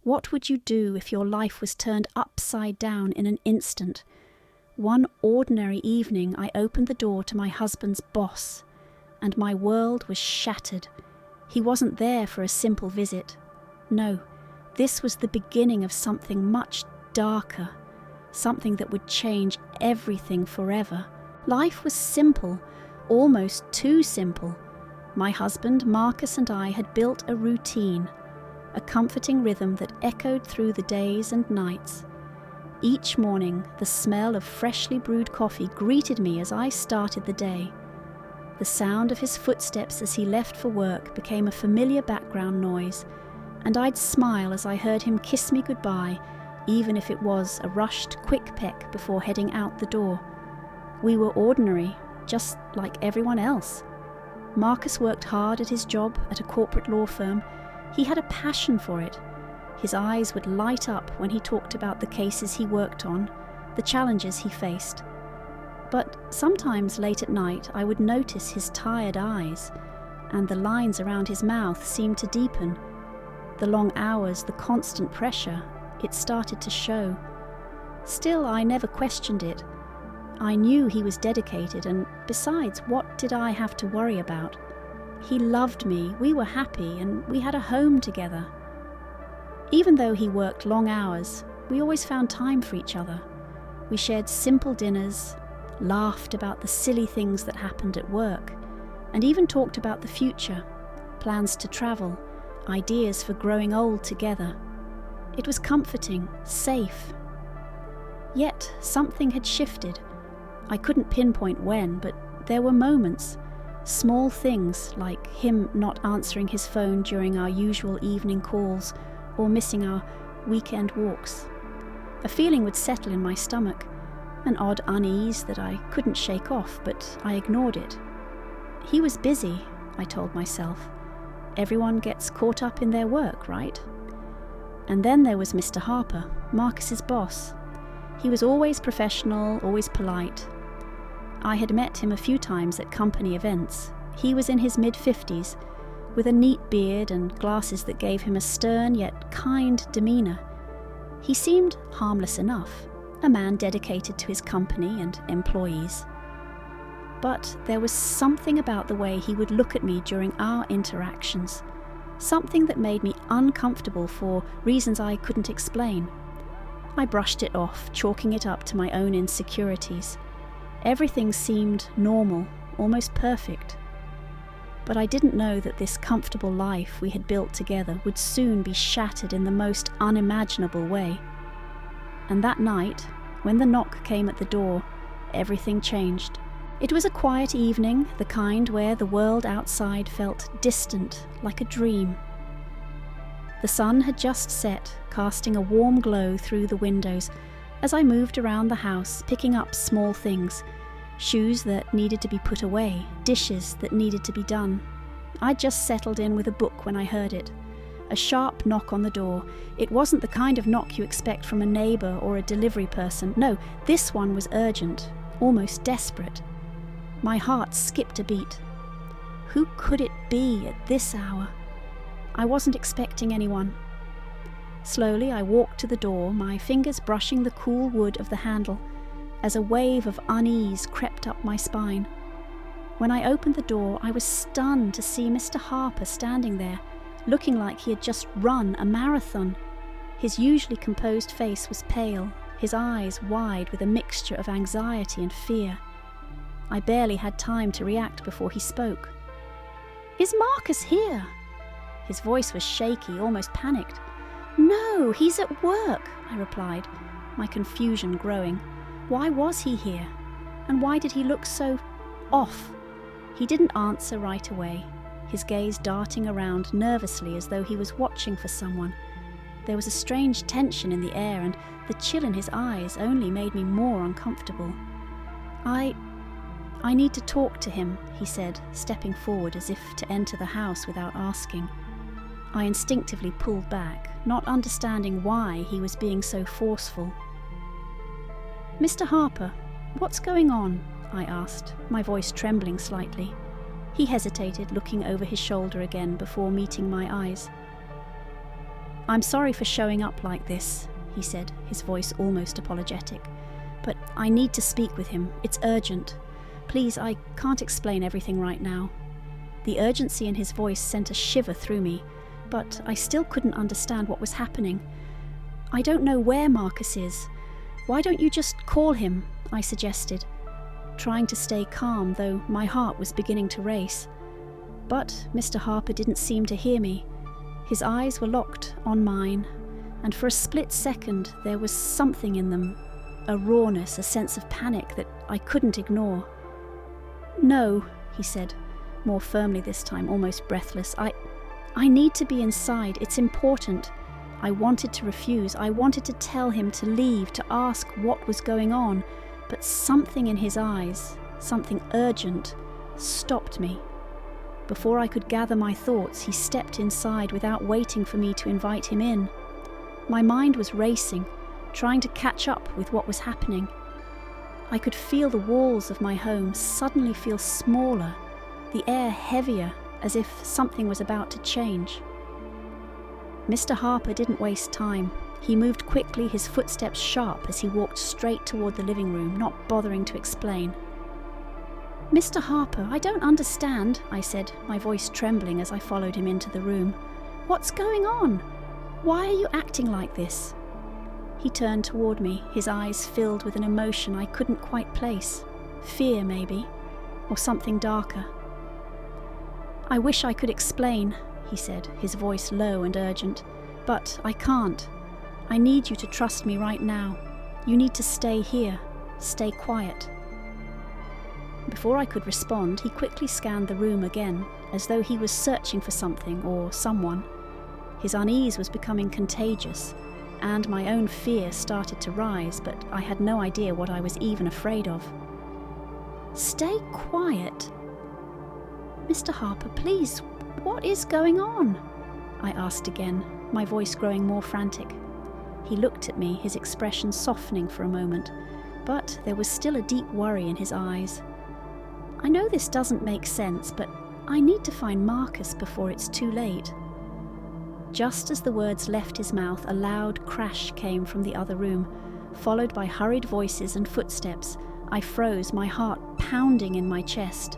What would you do if your life was turned upside down in an instant? One ordinary evening, I opened the door to my husband's boss, and my world was shattered. He wasn't there for a simple visit. No, this was the beginning of something much darker, something that would change everything forever. Life was simple, almost too simple. My husband, Marcus, and I had built a routine, a comforting rhythm that echoed through the days and nights. Each morning, the smell of freshly brewed coffee greeted me as I started the day. The sound of his footsteps as he left for work became a familiar background noise, and I'd smile as I heard him kiss me goodbye, even if it was a rushed, quick peck before heading out the door. We were ordinary, just like everyone else. Marcus worked hard at his job at a corporate law firm. He had a passion for it. His eyes would light up when he talked about the cases he worked on, the challenges he faced. But sometimes late at night I would notice his tired eyes, and the lines around his mouth seemed to deepen. The long hours, the constant pressure, it started to show. Still, I never questioned it. I knew he was dedicated, and besides, what did I have to worry about? He loved me, we were happy, and we had a home together. Even though he worked long hours, we always found time for each other. We shared simple dinners, laughed about the silly things that happened at work, and even talked about the future, plans to travel, ideas for growing old together. It was comforting, safe. Yet something had shifted. I couldn't pinpoint when, but there were moments, small things like him not answering his phone during our usual evening calls or missing our weekend walks. A feeling would settle in my stomach, an odd unease that I couldn't shake off, but I ignored it. He was busy, I told myself. Everyone gets caught up in their work, right? And then there was Mr. Harper, Marcus's boss. He was always professional, always polite. I had met him a few times at company events. He was in his mid-50s, with a neat beard and glasses that gave him a stern yet kind demeanour. He seemed harmless enough, a man dedicated to his company and employees. But there was something about the way he would look at me during our interactions, something that made me uncomfortable for reasons I couldn't explain. I brushed it off, chalking it up to my own insecurities. Everything seemed normal, almost perfect. But I didn't know that this comfortable life we had built together would soon be shattered in the most unimaginable way. And that night, when the knock came at the door, everything changed. It was a quiet evening, the kind where the world outside felt distant, like a dream. The sun had just set, casting a warm glow through the windows as I moved around the house, picking up small things, shoes that needed to be put away, dishes that needed to be done. I'd just settled in with a book when I heard it. A sharp knock on the door. It wasn't the kind of knock you expect from a neighbour or a delivery person. No, this one was urgent, almost desperate. My heart skipped a beat. Who could it be at this hour? I wasn't expecting anyone. Slowly I walked to the door, my fingers brushing the cool wood of the handle, as a wave of unease crept up my spine. When I opened the door, I was stunned to see Mr. Harper standing there, looking like he had just run a marathon. His usually composed face was pale, his eyes wide with a mixture of anxiety and fear. I barely had time to react before he spoke. "Is Marcus here?" His voice was shaky, almost panicked. "No, he's at work," I replied, my confusion growing. Why was he here? And why did he look so off? He didn't answer right away, his gaze darting around nervously as though he was watching for someone. There was a strange tension in the air, and the chill in his eyes only made me more uncomfortable. I need to talk to him," he said, stepping forward as if to enter the house without asking. I instinctively pulled back, not understanding why he was being so forceful. "Mr. Harper, what's going on?" I asked, my voice trembling slightly. He hesitated, looking over his shoulder again before meeting my eyes. "I'm sorry for showing up like this," he said, his voice almost apologetic. "But I need to speak with him. It's urgent. Please, I can't explain everything right now." The urgency in his voice sent a shiver through me, but I still couldn't understand what was happening. "I don't know where Marcus is. Why don't you just call him?" I suggested, trying to stay calm, though my heart was beginning to race. But Mr. Harper didn't seem to hear me. His eyes were locked on mine, and for a split second there was something in them, a rawness, a sense of panic that I couldn't ignore. "No," he said, more firmly this time, almost breathless. I need to be inside. It's important." I wanted to refuse. I wanted to tell him to leave, to ask what was going on, but something in his eyes, something urgent, stopped me. Before I could gather my thoughts, he stepped inside without waiting for me to invite him in. My mind was racing, trying to catch up with what was happening. I could feel the walls of my home suddenly feel smaller, the air heavier, as if something was about to change. Mr. Harper didn't waste time. He moved quickly, his footsteps sharp as he walked straight toward the living room, not bothering to explain. "Mr. Harper, I don't understand," I said, my voice trembling as I followed him into the room. "What's going on? Why are you acting like this?" He turned toward me, his eyes filled with an emotion I couldn't quite place. Fear, maybe, or something darker. "I wish I could explain," he said, his voice low and urgent, "but I can't. I need you to trust me right now. You need to stay here. Stay quiet." Before I could respond, he quickly scanned the room again, as though he was searching for something or someone. His unease was becoming contagious, and my own fear started to rise, but I had no idea what I was even afraid of. "Stay quiet? Mr. Harper, please, what is going on?" I asked again, my voice growing more frantic. He looked at me, his expression softening for a moment, but there was still a deep worry in his eyes. "I know this doesn't make sense, but I need to find Marcus before it's too late." Just as the words left his mouth, a loud crash came from the other room, followed by hurried voices and footsteps. I froze, my heart pounding in my chest.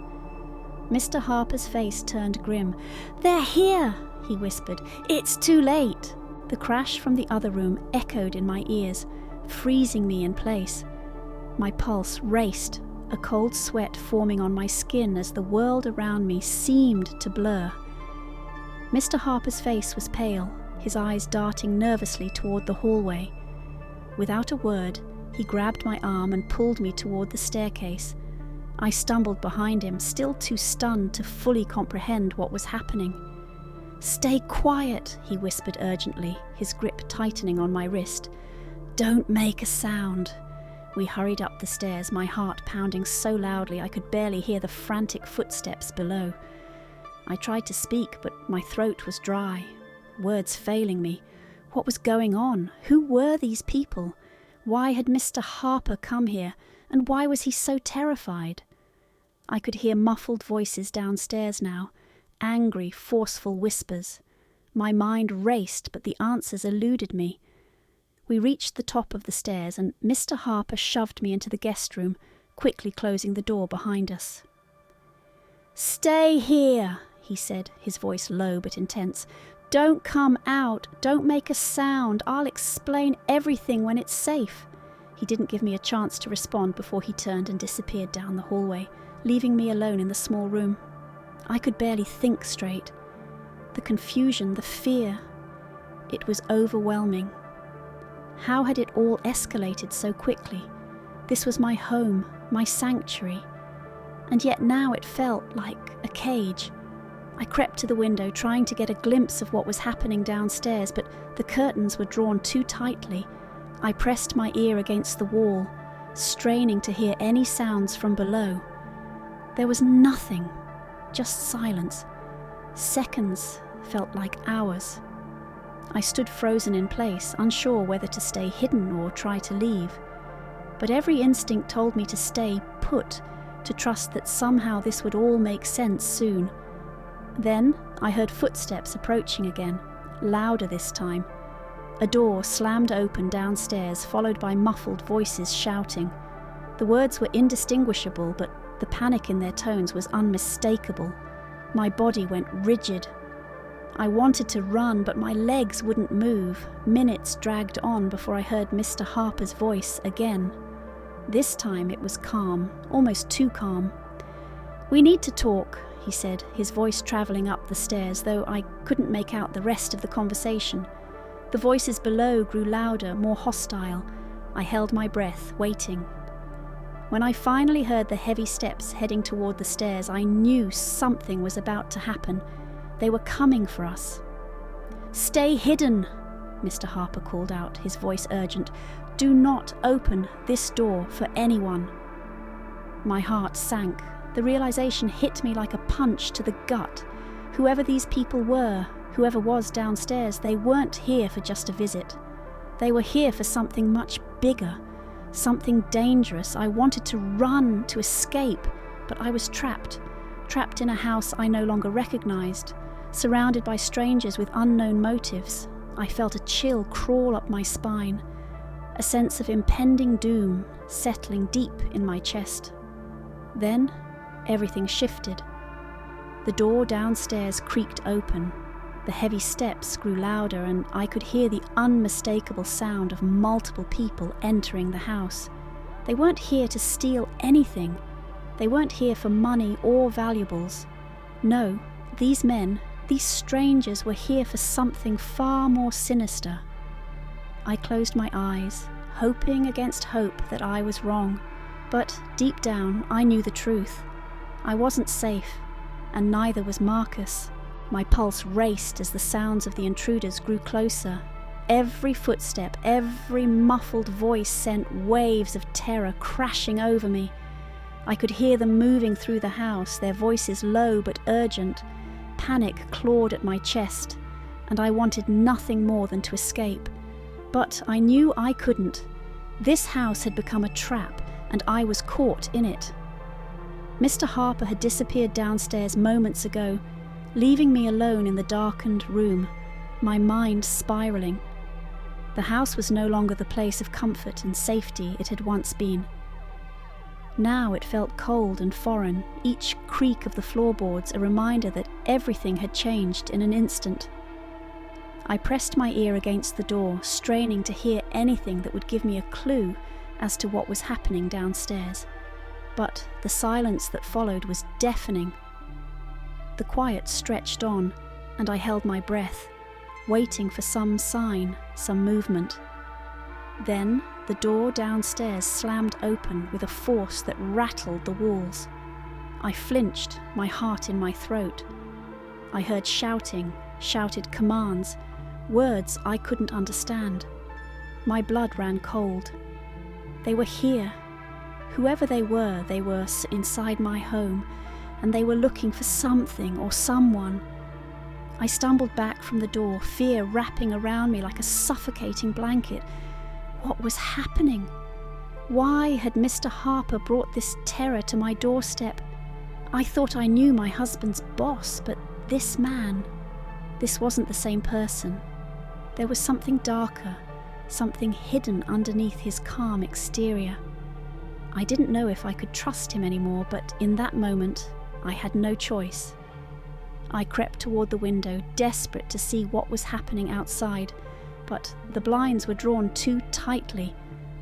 Mr. Harper's face turned grim. "They're here," he whispered. "It's too late." The crash from the other room echoed in my ears, freezing me in place. My pulse raced, a cold sweat forming on my skin as the world around me seemed to blur. Mr. Harper's face was pale, his eyes darting nervously toward the hallway. Without a word, he grabbed my arm and pulled me toward the staircase. I stumbled behind him, still too stunned to fully comprehend what was happening. "Stay quiet," he whispered urgently, his grip tightening on my wrist. "Don't make a sound." We hurried up the stairs, my heart pounding so loudly I could barely hear the frantic footsteps below. I tried to speak, but my throat was dry, words failing me. What was going on? Who were these people? Why had Mr. Harper come here, and why was he so terrified? I could hear muffled voices downstairs now, angry, forceful whispers. My mind raced, but the answers eluded me. We reached the top of the stairs, and Mr. Harper shoved me into the guest room, quickly closing the door behind us. "Stay here," he said, his voice low but intense. "Don't come out. Don't make a sound. I'll explain everything when it's safe." He didn't give me a chance to respond before he turned and disappeared down the hallway, leaving me alone in the small room. I could barely think straight. The confusion, the fear, it was overwhelming. How had it all escalated so quickly? This was my home, my sanctuary, and yet now it felt like a cage. I crept to the window, trying to get a glimpse of what was happening downstairs, but the curtains were drawn too tightly. I pressed my ear against the wall, straining to hear any sounds from below. There was nothing, just silence. Seconds felt like hours. I stood frozen in place, unsure whether to stay hidden or try to leave. But every instinct told me to stay put, to trust that somehow this would all make sense soon. Then I heard footsteps approaching again, louder this time. A door slammed open downstairs, followed by muffled voices shouting. The words were indistinguishable, but the panic in their tones was unmistakable. My body went rigid. I wanted to run, but my legs wouldn't move. Minutes dragged on before I heard Mr. Harper's voice again. This time it was calm, almost too calm. "We need to talk," he said, his voice travelling up the stairs, though I couldn't make out the rest of the conversation. The voices below grew louder, more hostile. I held my breath, waiting. When I finally heard the heavy steps heading toward the stairs, I knew something was about to happen. They were coming for us. "Stay hidden," Mr. Harper called out, his voice urgent. "Do not open this door for anyone." My heart sank. The realization hit me like a punch to the gut. Whoever these people were, whoever was downstairs, they weren't here for just a visit. They were here for something much bigger, something dangerous. I wanted to run, to escape, but I was trapped in a house I no longer recognized, surrounded by strangers with unknown motives. I felt a chill crawl up my spine, a sense of impending doom settling deep in my chest. Then everything shifted. The door downstairs creaked open. The heavy steps grew louder, and I could hear the unmistakable sound of multiple people entering the house. They weren't here to steal anything. They weren't here for money or valuables. No, these men, these strangers, were here for something far more sinister. I closed my eyes, hoping against hope that I was wrong. But deep down, I knew the truth. I wasn't safe, and neither was Marcus. My pulse raced as the sounds of the intruders grew closer. Every footstep, every muffled voice sent waves of terror crashing over me. I could hear them moving through the house, their voices low but urgent. Panic clawed at my chest, and I wanted nothing more than to escape. But I knew I couldn't. This house had become a trap, and I was caught in it. Mr. Harper had disappeared downstairs moments ago, leaving me alone in the darkened room, my mind spiraling. The house was no longer the place of comfort and safety it had once been. Now it felt cold and foreign, each creak of the floorboards a reminder that everything had changed in an instant. I pressed my ear against the door, straining to hear anything that would give me a clue as to what was happening downstairs. But the silence that followed was deafening. The quiet stretched on, and I held my breath, waiting for some sign, some movement. Then the door downstairs slammed open with a force that rattled the walls. I flinched, my heart in my throat. I heard shouting, shouted commands, words I couldn't understand. My blood ran cold. They were here. Whoever they were inside my home, and they were looking for something or someone. I stumbled back from the door, fear wrapping around me like a suffocating blanket. What was happening? Why had Mr. Harper brought this terror to my doorstep? I thought I knew my husband's boss, but this man, this wasn't the same person. There was something darker, something hidden underneath his calm exterior. I didn't know if I could trust him anymore, but in that moment, I had no choice. I crept toward the window, desperate to see what was happening outside, but the blinds were drawn too tightly.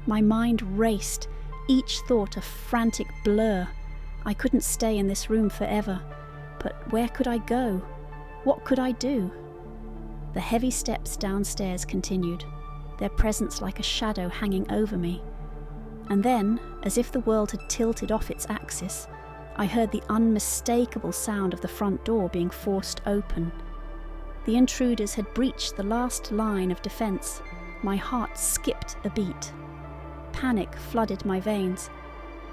My mind raced, each thought a frantic blur. I couldn't stay in this room forever, but where could I go? What could I do? The heavy steps downstairs continued, their presence like a shadow hanging over me. And then, as if the world had tilted off its axis, I heard the unmistakable sound of the front door being forced open. The intruders had breached the last line of defense. My heart skipped a beat. Panic flooded my veins.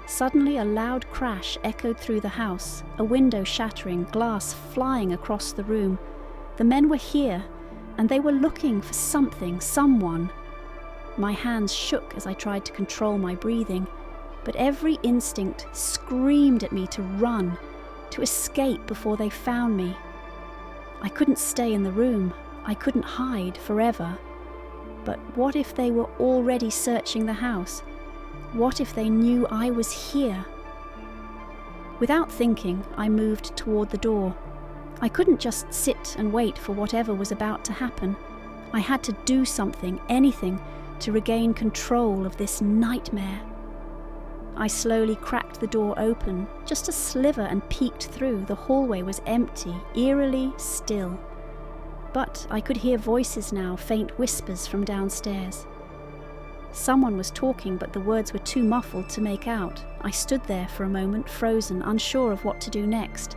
Suddenly a loud crash echoed through the house, a window shattering, glass flying across the room. The men were here, and they were looking for something, someone. My hands shook as I tried to control my breathing, but every instinct screamed at me to run, to escape before they found me. I couldn't stay in the room. I couldn't hide forever. But what if they were already searching the house? What if they knew I was here? Without thinking, I moved toward the door. I couldn't just sit and wait for whatever was about to happen. I had to do something, anything, to regain control of this nightmare. I slowly cracked the door open, just a sliver, and peeked through. The hallway was empty, eerily still. But I could hear voices now, faint whispers from downstairs. Someone was talking, but the words were too muffled to make out. I stood there for a moment, frozen, unsure of what to do next.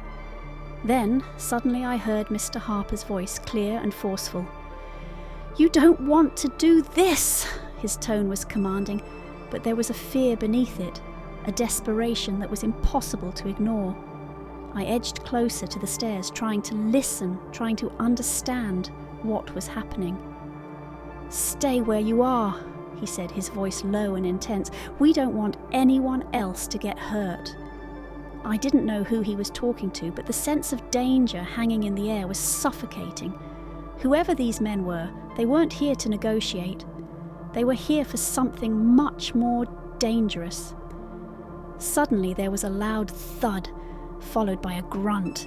Then, suddenly I heard Mr. Harper's voice, clear and forceful. "You don't want to do this!" His tone was commanding, but there was a fear beneath it, a desperation that was impossible to ignore. I edged closer to the stairs, trying to listen, trying to understand what was happening. "Stay where you are," he said, his voice low and intense. "We don't want anyone else to get hurt." I didn't know who he was talking to, but the sense of danger hanging in the air was suffocating. Whoever these men were, they weren't here to negotiate. They were here for something much more dangerous. Suddenly there was a loud thud, followed by a grunt.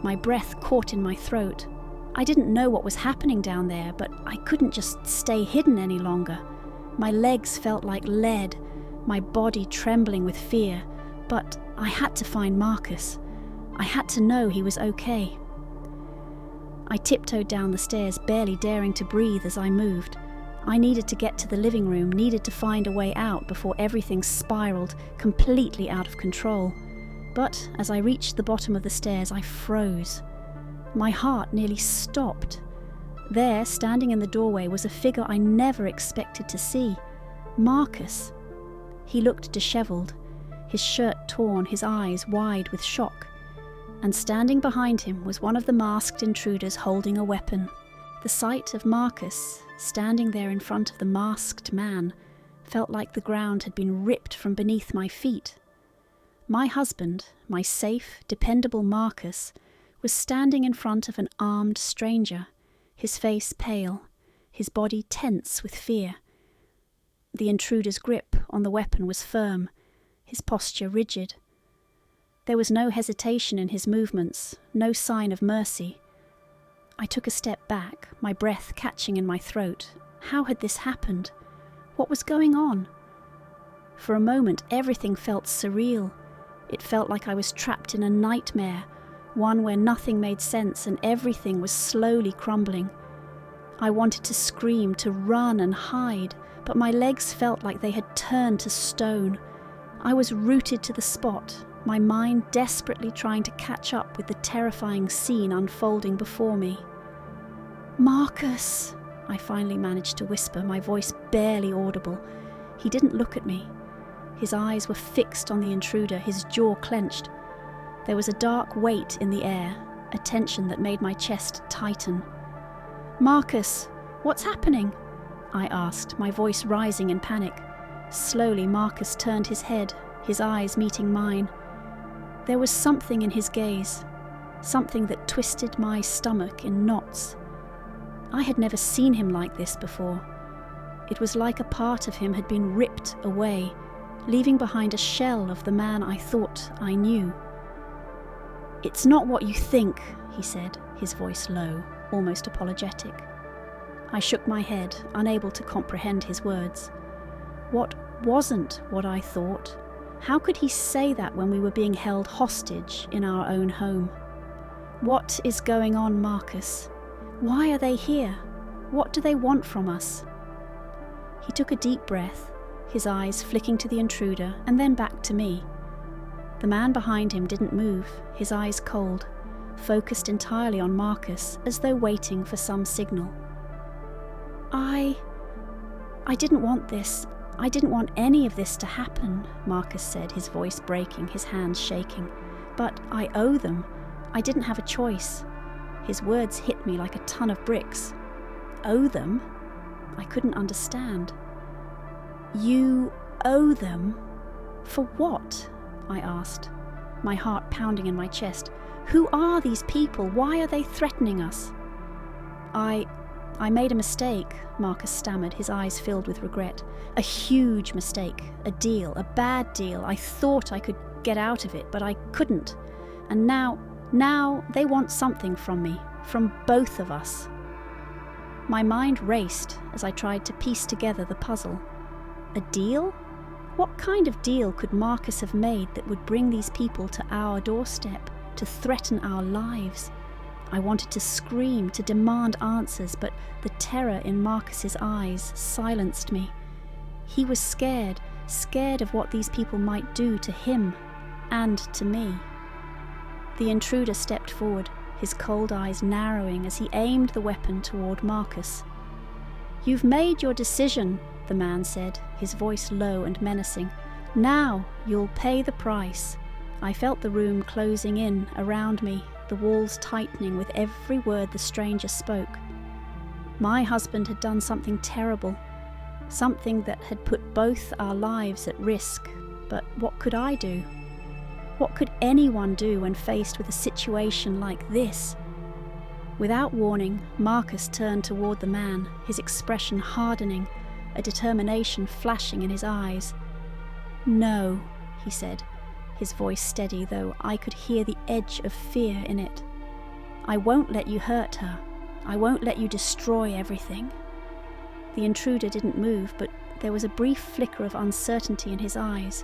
My breath caught in my throat. I didn't know what was happening down there, but I couldn't just stay hidden any longer. My legs felt like lead, my body trembling with fear, but I had to find Marcus. I had to know he was okay. I tiptoed down the stairs, barely daring to breathe as I moved. I needed to get to the living room, needed to find a way out before everything spiraled completely out of control. But as I reached the bottom of the stairs, I froze. My heart nearly stopped. There, standing in the doorway, was a figure I never expected to see. Marcus. He looked disheveled, his shirt torn, his eyes wide with shock. And standing behind him was one of the masked intruders holding a weapon. The sight of Marcus, standing there in front of the masked man, felt like the ground had been ripped from beneath my feet. My husband, my safe, dependable Marcus, was standing in front of an armed stranger, his face pale, his body tense with fear. The intruder's grip on the weapon was firm, his posture rigid. There was no hesitation in his movements, no sign of mercy. I took a step back, my breath catching in my throat. How had this happened? What was going on? For a moment, everything felt surreal. It felt like I was trapped in a nightmare, one where nothing made sense and everything was slowly crumbling. I wanted to scream, to run and hide, but my legs felt like they had turned to stone. I was rooted to the spot, my mind desperately trying to catch up with the terrifying scene unfolding before me. "Marcus," I finally managed to whisper, my voice barely audible. He didn't look at me. His eyes were fixed on the intruder, his jaw clenched. There was a dark weight in the air, a tension that made my chest tighten. "Marcus, what's happening?" I asked, my voice rising in panic. Slowly, Marcus turned his head, his eyes meeting mine. There was something in his gaze, something that twisted my stomach in knots. I had never seen him like this before. It was like a part of him had been ripped away, leaving behind a shell of the man I thought I knew. "It's not what you think," he said, his voice low, almost apologetic. I shook my head, unable to comprehend his words. What wasn't what I thought? How could he say that when we were being held hostage in our own home? "What is going on, Marcus? Why are they here? What do they want from us?" He took a deep breath, his eyes flicking to the intruder and then back to me. The man behind him didn't move, his eyes cold, focused entirely on Marcus, as though waiting for some signal. I didn't want this. I didn't want any of this to happen," Marcus said, his voice breaking, his hands shaking. "But I owe them. I didn't have a choice." His words hit me like a ton of bricks. "Owe them?" I couldn't understand. "You owe them? For what?" I asked, my heart pounding in my chest. "Who are these people? Why are they threatening us?" "I made a mistake," Marcus stammered, his eyes filled with regret. "A huge mistake. A deal. A bad deal. I thought I could get out of it, but I couldn't. And now they want something from me. From both of us." My mind raced as I tried to piece together the puzzle. A deal? What kind of deal could Marcus have made that would bring these people to our doorstep, to threaten our lives? I wanted to scream, to demand answers, but the terror in Marcus's eyes silenced me. He was scared of what these people might do to him and to me. The intruder stepped forward, his cold eyes narrowing as he aimed the weapon toward Marcus. "You've made your decision," the man said, his voice low and menacing. "Now you'll pay the price." I felt the room closing in around me, the walls tightening with every word the stranger spoke. My husband had done something terrible, something that had put both our lives at risk, but what could I do? What could anyone do when faced with a situation like this? Without warning, Marcus turned toward the man, his expression hardening, a determination flashing in his eyes. "No," he said, his voice steady, though I could hear the edge of fear in it. "I won't let you hurt her. I won't let you destroy everything." The intruder didn't move, but there was a brief flicker of uncertainty in his eyes.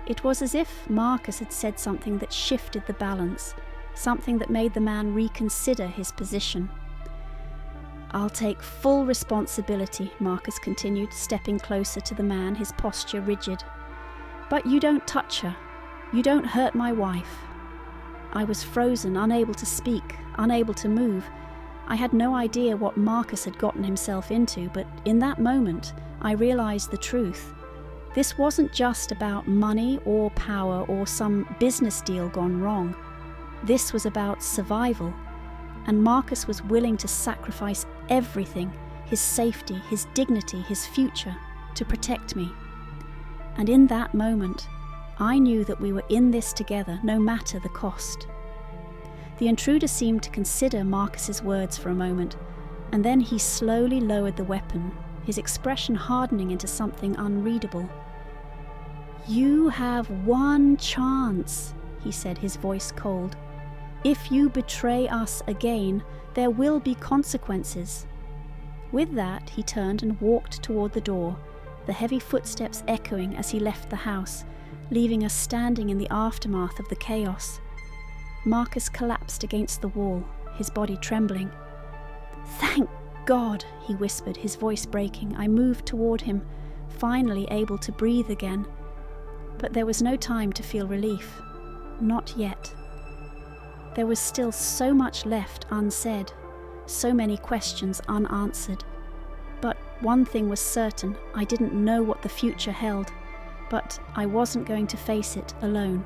It was as if Marcus had said something that shifted the balance, something that made the man reconsider his position. "I'll take full responsibility," Marcus continued, stepping closer to the man, his posture rigid. "But you don't touch her. You don't hurt my wife." I was frozen, unable to speak, unable to move. I had no idea what Marcus had gotten himself into, but in that moment, I realized the truth. This wasn't just about money or power or some business deal gone wrong. This was about survival, and Marcus was willing to sacrifice everything, his safety, his dignity, his future, to protect me. And in that moment, I knew that we were in this together, no matter the cost. The intruder seemed to consider Marcus's words for a moment, and then he slowly lowered the weapon, his expression hardening into something unreadable. "You have one chance," he said, his voice cold. "If you betray us again, there will be consequences." With that, he turned and walked toward the door, the heavy footsteps echoing as he left the house, leaving us standing in the aftermath of the chaos. Marcus collapsed against the wall, his body trembling. "Thank God," he whispered, his voice breaking. I moved toward him, finally able to breathe again. But there was no time to feel relief. Not yet. There was still so much left unsaid, so many questions unanswered. But one thing was certain, I didn't know what the future held, but I wasn't going to face it alone.